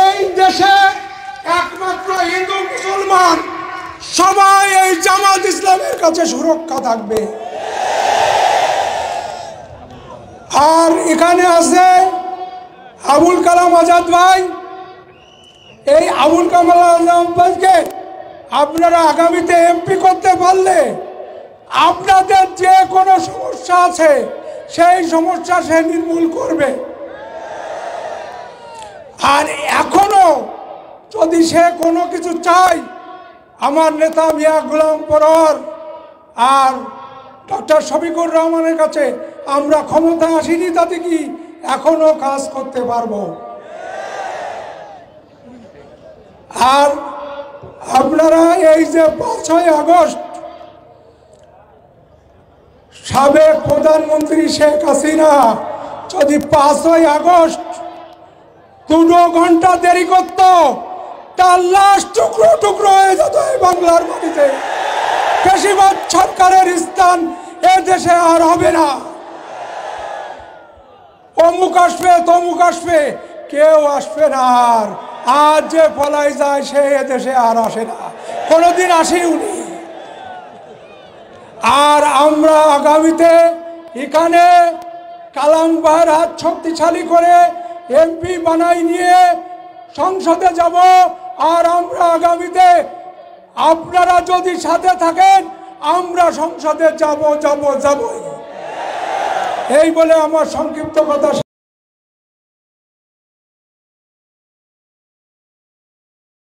এই দেশে একমাত্র হিন্দু মুসলমান সবাই এই জামাত ইসলামের কাছে সুরক্ষা থাকবে। আর এখানে আছে আবুল কালাম আজাদ ভাই। এই আবুল কালাম আজাদ ভাইকে আপনারা আগামীতে এমপি করতে পারলে আপনাদের যে কোনো সমস্যা আছে সেই সমস্যা সে নির্মূল করবে। আর এখনো যদি সে কোনো কিছু চায়, আমার নেতা মিয়া গোলাম পরোয়ার আর ডক্টর শফিকুর রহমানের কাছে আমরা ক্ষমতায় আসিনি, তাতে কি এখনো কাজ করতে পারবো। আর আপনারা এই যে 5ই আগস্ট সাবেক প্রধানমন্ত্রী শেখ হাসিনা যদি 5ই আগস্ট 2 ঘন্টা দেরি করত, তার লাশ টুকরো টুকরো হয়ে যেত এই বাংলার মাটিতে। বেশিরভাগ সরকারের স্থান এ দেশে আর হবে না। অমুক আসবে তমুক আসবে, কেউ আসবে না। আর আজ যে পলাই যায় সে এদেশে আর আসে না, কোনোদিন আসেনি। আর আমরা আগামীতে এখানে কালাম ভাইয়ের হাত শক্তিশালী করে এমপি বানাই নিয়ে সংসদে যাব। আর আমরা আগামীতে আপনারা যদি সাথে থাকেন আমরা সংসদে যাব। এই বলে আমার সংক্ষিপ্ত কথা